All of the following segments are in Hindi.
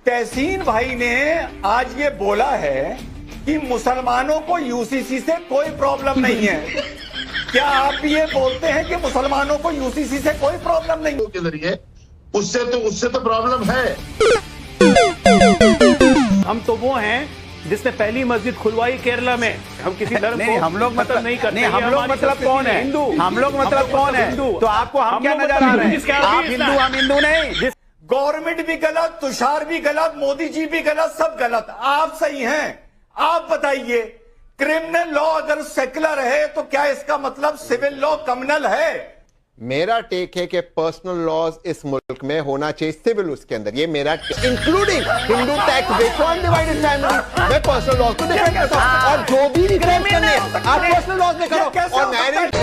तहसीन भाई ने आज ये बोला है कि मुसलमानों को यूसीसी से कोई प्रॉब्लम नहीं है। क्या आप ये बोलते हैं कि मुसलमानों को यूसीसी से कोई प्रॉब्लम नहीं? के जरिए उससे तो प्रॉब्लम है। हम तो वो हैं जिसने पहली मस्जिद खुलवाई केरला में। हम किसी धर्म नहीं, को हम लोग मतलब नहीं करते। नहीं, हम लोग मतलब कौन है? हिंदू। हम लोग मतलब कौन है? तो आपको हम क्या नजर आ रहे हैं? आप हिंदू, हम हिंदू नहीं। गवर्नमेंट भी गलत, तुषार भी गलत, मोदी जी भी गलत, सब गलत। आप सही हैं। आप बताइए, क्रिमिनल लॉ अगर सेकुलर है तो क्या इसका मतलब सिविल लॉ कम्युनल है? मेरा टेक है कि पर्सनल लॉज इस मुल्क में होना चाहिए, सिविल उसके अंदर। ये मेरा including Hindu tax based undivided family. मैं पर्सनल लॉज को डिफेंड करता हूं, और जो भी रिकमेंड करने आप पर्सनल लॉज में करो। और मैरिज,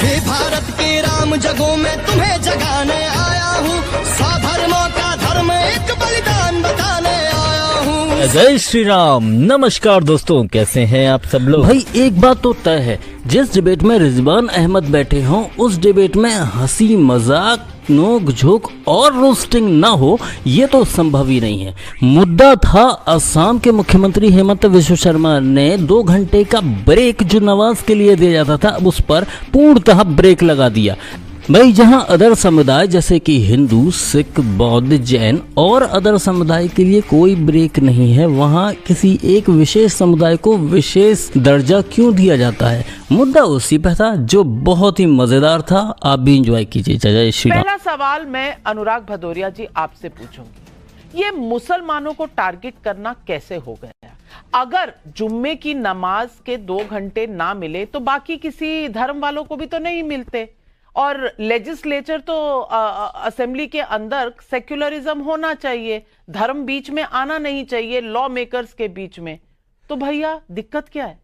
हे भारत के राम जगों में तुम्हें जगाने आया हूँ, स्वधर्मों का धर्म एक बलिदान बताने आया हूँ। जय श्री राम। नमस्कार दोस्तों, कैसे हैं आप सब लोग? भाई एक बात तो तय है, जिस डिबेट में रिजवान अहमद बैठे हों उस डिबेट में हंसी मजाक, नोक झोंक और रोस्टिंग ना हो, ये तो संभव ही नहीं है। मुद्दा था असम के मुख्यमंत्री हेमंत बिश्व शर्मा ने 2 घंटे का ब्रेक जो नवाज के लिए दिया जाता था, अब उस पर पूर्णतः ब्रेक लगा दिया। भाई जहां अदर समुदाय जैसे कि हिंदू, सिख, बौद्ध, जैन और अदर समुदाय के लिए कोई ब्रेक नहीं है, वहां किसी एक विशेष समुदाय को विशेष दर्जा क्यों दिया जाता है? मुद्दा उसी पे था जो बहुत ही मजेदार था। आप भी एंजॉय कीजिए। जय श्री राम। पहला सवाल मैं अनुराग भदौरिया जी आपसे पूछूंगी, ये मुसलमानों को टारगेट करना कैसे हो गया? अगर जुम्मे की नमाज के 2 घंटे ना मिले तो बाकी किसी धर्म वालों को भी तो नहीं मिलते, और लेजिस्लेचर तो असेंबली के अंदर सेक्युलरिज्म होना चाहिए, धर्म बीच में आना नहीं चाहिए लॉ मेकर्स के बीच में। तो भैया दिक्कत क्या है?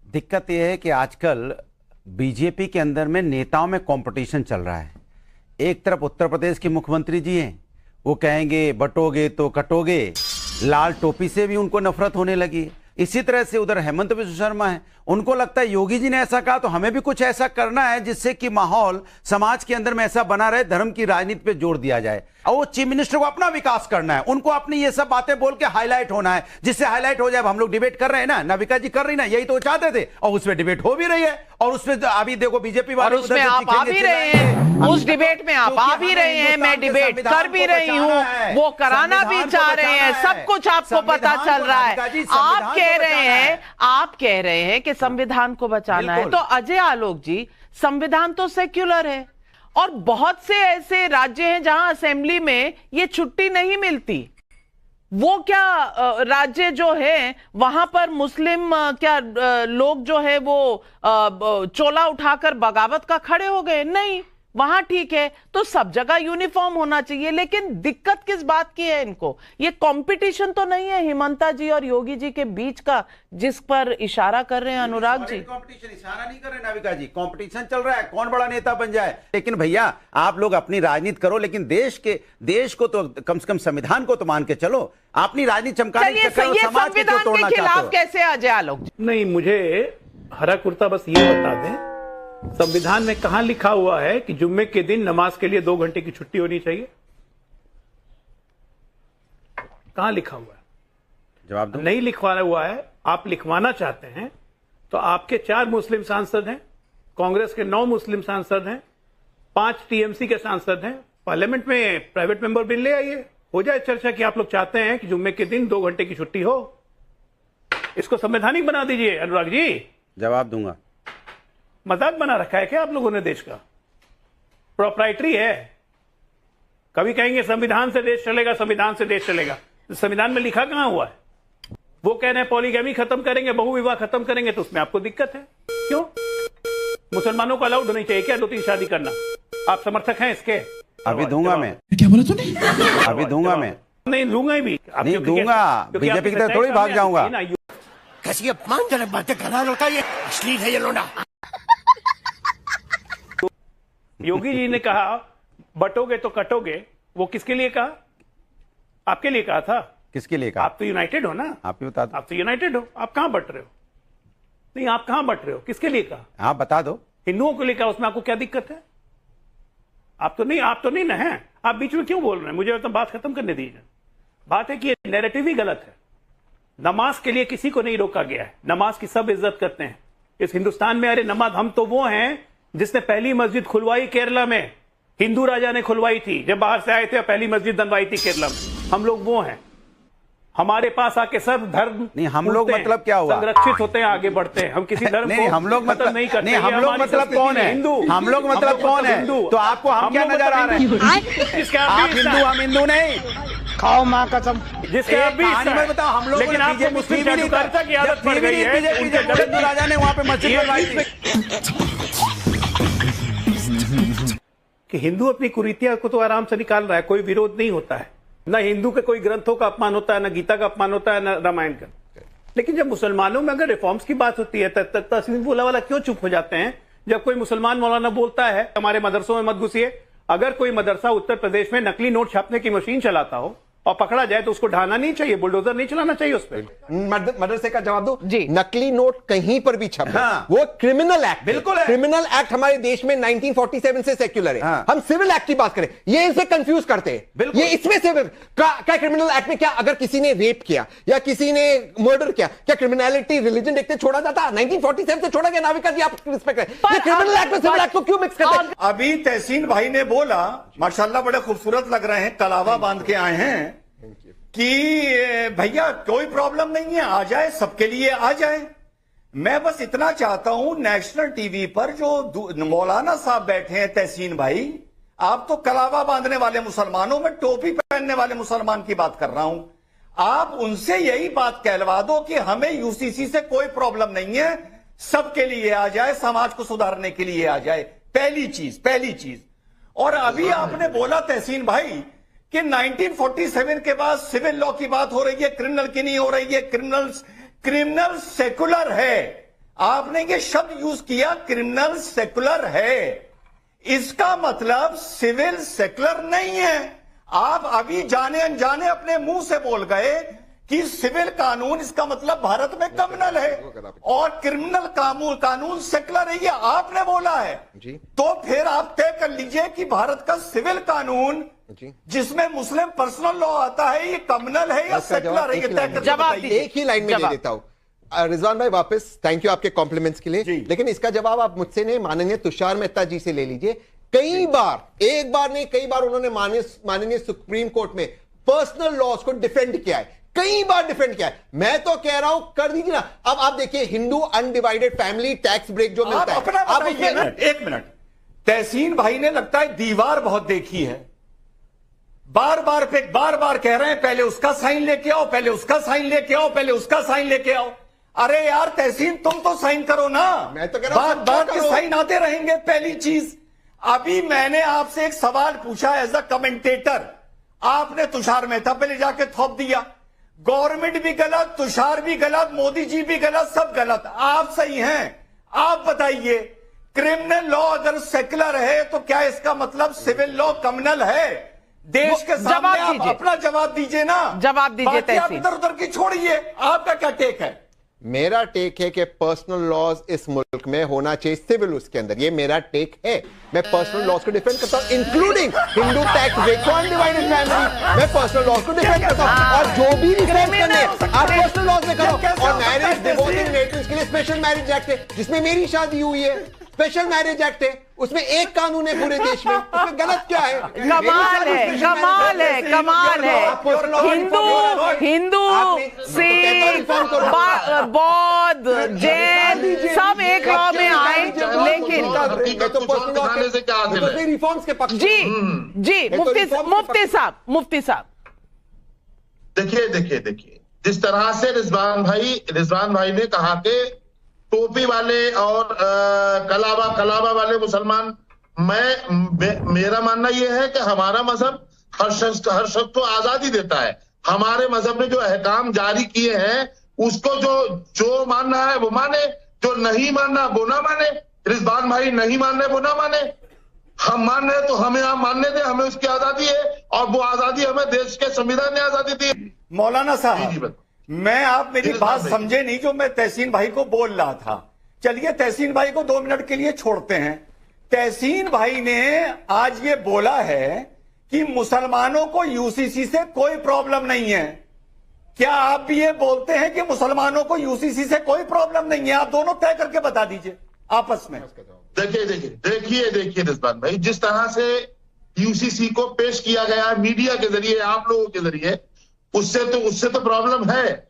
दिक्कत यह है कि आजकल बीजेपी के अंदर में नेताओं में कंपटीशन चल रहा है। एक तरफ उत्तर प्रदेश के मुख्यमंत्री जी हैं, वो कहेंगे बटोगे तो कटोगे, लाल टोपी से भी उनको नफरत होने लगी है। इसी तरह से उधर हेमंत बिश्व शर्मा है, उनको लगता है योगी जी ने ऐसा कहा तो हमें भी कुछ ऐसा करना है जिससे कि माहौल समाज के अंदर में ऐसा बना रहे, धर्म की राजनीति पे जोर दिया जाए। और वो चीफ मिनिस्टर को अपना विकास करना है, उनको अपनी ये सब बातें बोल के हाईलाइट होना है, जिससे हाईलाइट हो जाए। हम लोग डिबेट कर रहे हैं ना, नाविका जी कर रही ना, यही तो चाहते थे, और उसमें डिबेट हो भी रही है। और उसमें अभी देखो बीजेपी वाले उसमें आप आ भी रहे हैं, उस डिबेट में आप आ भी रहे हैं, मैं डिबेट कर भी रही हूँ, वो कराना भी चाह रहे हैं, सब कुछ आपको पता चल रहा है। आप कह रहे हैं कि संविधान को बचाना है, तो अजय आलोक जी, संविधान तो सेक्युलर है और बहुत से ऐसे राज्य हैं जहां असेंबली में ये छुट्टी नहीं मिलती। वो क्या राज्य जो है वहां पर मुस्लिम क्या लोग जो है वो चोला उठाकर बगावत का खड़े हो गए? नहीं, वहां ठीक है। तो सब जगह यूनिफॉर्म होना चाहिए, लेकिन दिक्कत किस बात की है इनको? ये कंपटीशन तो नहीं है हिमंता जी और योगी जी के बीच का, जिस पर इशारा कर रहे हैं अनुराग जी? कंपटीशन इशारा नहीं कर रहे नाविका जी, कंपटीशन चल रहा है कौन बड़ा नेता बन जाए। लेकिन भैया आप लोग अपनी राजनीति करो, लेकिन देश को तो कम से कम संविधान को तो मान के चलो। अपनी राजनीति चमकाने के चक्कर में समाज के संविधान के खिलाफ कैसे अजय आलोक जी? नहीं, मुझे हरा कुर्ता बस ये बता दें, संविधान में कहां लिखा हुआ है कि जुम्मे के दिन नमाज के लिए 2 घंटे की छुट्टी होनी चाहिए? कहां लिखा हुआ है? जवाब दो। नहीं लिखवाना हुआ है। आप लिखवाना चाहते हैं तो आपके 4 मुस्लिम सांसद हैं, कांग्रेस के 9 मुस्लिम सांसद हैं, 5 टीएमसी के सांसद हैं, पार्लियामेंट में प्राइवेट मेंबर बिल ले आइए, हो जाए चर्चा कि आप लोग चाहते हैं कि जुम्मे के दिन 2 घंटे की छुट्टी हो। इसको संवैधानिक बना दीजिए अनुराग जी। जवाब दूंगा। मजाक बना रखा है क्या आप लोगों ने? देश का प्रोप्राइटरी है। कभी कहेंगे संविधान से देश चलेगा, संविधान से देश चलेगा। संविधान में लिखा कहां हुआ है? वो कह रहे हैं पॉलीगैमी खत्म करेंगे, बहुविवाह खत्म करेंगे, तो उसमें आपको दिक्कत है। क्यों? मुसलमानों को अलाउड होनी चाहिए क्या 2-3 शादी करना? आप समर्थक हैं इसके? अभी दूंगा मैं। क्या बोला तूने? अभी दूंगा मैं। नहीं दूंगा ही भी। नहीं दूंगा, बीजेपी की तरफ थोड़ी भाग जाऊंगा। कैसी अपमानजनक बातें कर रहा है, ये अश्लील है ये लोना। योगी जी ने कहा बटोगे तो कटोगे, वो किसके लिए कहा? आपके लिए कहा था। किसके लिए कहा? आप तो यूनाइटेड हो ना। आप ही बता दो। आप तो यूनाइटेड हो, आप कहां बट रहे हो? नहीं, आप कहां बट रहे हो? किसके लिए कहा? आप बता दो। हिंदुओं को लिए कहा, उसमें आपको क्या दिक्कत है? आप तो नहीं ना हैं। आप बीच में क्यों बोल रहे हैं? मुझे तो बात खत्म करने दीजिए। बात है कि ये नैरेटिव ही गलत है। नमाज के लिए किसी को नहीं रोका गया है, नमाज की सब इज्जत करते हैं इस हिंदुस्तान में। अरे नमाज, हम तो वो हैं जिसने पहली मस्जिद खुलवाई केरला में, हिंदू राजा ने खुलवाई थी, जब बाहर से आए थे पहली मस्जिद बनवाई थी केरला में। हम लोग वो हैं, हमारे पास आके सब धर्म नहीं, हम लोग मतलब क्या हुआ, संरक्षित होते हैं, आगे बढ़ते हैं। हम किसी धर्म नहीं, को हम लोग मतलब नहीं करते। नहीं, हम लोग मतलब कौन है, हिंदू, हम लोग मतलब कौन है, तो आपको हम क्या नजर आ रहे हैं? आप हिंदू, हम हिंदू नहीं। खाओ माँ कसम, जिसके आप भी मैं बताओ, हम लोग लेकिन आपको मुस्लिम चाटुकारिता की आदत पड़ गई है। हिंदू राजा ने वहां पे मस्जिद बनवाई थी कि हिंदू अपनी कुरीतियां को तो आराम से निकाल रहा है, कोई विरोध नहीं होता है। न हिंदू के कोई ग्रंथों का अपमान होता है, न गीता का अपमान होता है, न रामायण का। लेकिन जब मुसलमानों में अगर रिफॉर्म्स की बात होती है तब तस्लीम बोला वाला क्यों चुप हो जाते हैं? जब कोई मुसलमान मौलाना बोलता है हमारे मदरसों में मत घुसिए, अगर कोई मदरसा उत्तर प्रदेश में नकली नोट छापने की मशीन चलाता हो और पकड़ा जाए तो उसको ढाना नहीं चाहिए, बुलडोजर नहीं चलाना चाहिए उस पर। मदरसे का जवाब दो जी। नकली नोट कहीं पर भी छपे, हाँ। वो क्रिमिनल एक्ट, बिल्कुल है। क्रिमिनल एक्ट हमारे देश में 1947 से सेक्युलर है। हाँ। हम सिविल एक्ट की बात करें, ये इसे कंफ्यूज करते हैं। बिल्कुल। ये इसमें सिविल क्या क्रिमिनल एक्ट में क्या अगर किसी ने रेप किया या किसी ने मर्डर किया, क्या क्रिमिनलिटी रिलीजन देखते छोड़ा जाता? 1947 से छोड़ा गया। नाविका जी आप रिस्पेक्ट करें, ये क्रिमिनल एक्ट में सिविल एक्ट को क्यों मिक्स करते हैं? अभी तहसीन भाई ने बोला, माशाल्लाह बड़े खूबसूरत लग रहे हैं, कलावा बांध के आए हैं, कि भैया कोई प्रॉब्लम नहीं है, आ जाए, सबके लिए आ जाए। मैं बस इतना चाहता हूं, नेशनल टीवी पर जो मौलाना साहब बैठे हैं, तहसीन भाई, आप तो कलावा बांधने वाले मुसलमानों में टोपी पहनने वाले मुसलमान की बात कर रहा हूं। आप उनसे यही बात कहलवा दो कि हमें यूसीसी से कोई प्रॉब्लम नहीं है, सबके लिए आ जाए, समाज को सुधारने के लिए आ जाए। पहली चीज। और अभी आपने बोला तहसीन भाई कि 1947 के बाद सिविल लॉ की बात हो रही है, क्रिमिनल की नहीं हो रही है। क्रिमिनल सेकुलर है, आपने ये शब्द यूज किया, क्रिमिनल सेकुलर है, इसका मतलब सिविल सेकुलर नहीं है। आप अभी जाने अनजाने अपने मुंह से बोल गए कि सिविल कानून, इसका मतलब भारत में क्रिमिनल है और क्रिमिनल कानून सेकुलर है, ये आपने बोला है जी। तो फिर आप तय कर लीजिए कि भारत का सिविल कानून जिसमें मुस्लिम पर्सनल लॉ आता है, ये क्रिमिनल है या सेकुलर है? ये तय कर जवाब बताइए। एक ही लाइन में दे देता हूं। रिजवान भाई वापस थैंक यू आपके कॉम्प्लीमेंट्स के लिए, लेकिन इसका जवाब आप मुझसे नहीं, माननीय तुषार मेहता जी से ले लीजिए। कई बार, एक बार नहीं कई बार उन्होंने माननीय सुप्रीम कोर्ट में पर्सनल लॉज को डिफेंड किया है, कई बार डिफेंड किया है। मैं तो कह रहा हूं कर दीजिए ना। अब आप देखिए, Hindu undivided family tax break जो मिलता है, आप एक मिनट, तहसीन भाई ने लगता है दीवार बहुत देखी है, बार बार कह रहे हैं पहले उसका साइन लेके आओ, पहले उसका साइन लेके आओ, पहले उसका साइन लेके आओ। अरे यार तहसीन, तुम तो साइन करो ना, मैं तो कह रहा हूं बार के साइन आते रहेंगे। पहली चीज, अभी मैंने आपसे एक सवाल पूछा एज अ कमेंटेटर, आपने तुषार मेहता पे ले जाके थोप दिया। गवर्नमेंट भी गलत, तुषार भी गलत, मोदी जी भी गलत, सब गलत, आप सही हैं। आप बताइए, क्रिमिनल लॉ अगर सेकुलर है तो क्या इसका मतलब सिविल लॉ क्रिमिनल है? देश के सामने आप अपना जवाब दीजिए ना, जवाब दीजिए। बाकी आप इधर उधर की छोड़िए, आपका क्या टेक है? मेरा टेक है कि पर्सनल लॉज इस मुल्क में होना चाहिए सिविल, उसके अंदर, ये मेरा टेक है। मैं पर्सनल लॉज को डिफेंड करता हूं, including Hindu tax break for undivided family. मैं पर्सनल लॉज को डिफेंड करता हूं, और जो भी डिफेंड करने आप पर्सनल लॉज में करो। और मैरिज, डिवोर्सिंग रिलेटिव्स के लिए स्पेशल मैरिज एक्ट है, जिसमें मेरी शादी हुई है, स्पेशल मैरिज एक्ट है, उसमें एक कानून है पूरे देश में, उसमें गलत क्या है? कमाल है। हिंदू सिख बौद्ध जैन सब एक लॉ में आए, लेकिन रिफॉर्म्स के पक्ष। जी मुफ्ती साहब देखिए जिस तरह से रिजवान भाई ने कहा कि टोपी वाले और कलावा वाले मुसलमान, मेरा मानना यह है कि हमारा मजहब हर शख्स को आजादी देता है। हमारे मजहब ने जो अहकाम जारी किए हैं उसको जो मानना है वो माने, जो नहीं मानना वो ना माने। रिजवान भाई नहीं मान रहे वो ना माने, हम मान रहे तो हमें आप मानने दें, हमें उसकी आजादी है, और वो आजादी हमें देश के संविधान ने आजादी दी। मौलाना साहब, मैं आप मेरी बात समझे नहीं जो मैं तहसीन भाई को बोल रहा था। चलिए तहसीन भाई को 2 मिनट के लिए छोड़ते हैं। तहसीन भाई ने आज ये बोला है कि मुसलमानों को यूसीसी से कोई प्रॉब्लम नहीं है। क्या आप भी ये बोलते हैं कि मुसलमानों को यूसीसी से कोई प्रॉब्लम नहीं है? आप दोनों तय करके बता दीजिए आपस में। देखिए रिजवान भाई, जिस तरह से यूसीसी को पेश किया गया मीडिया के जरिए, आप लोगों के जरिए, उससे तो प्रॉब्लम है।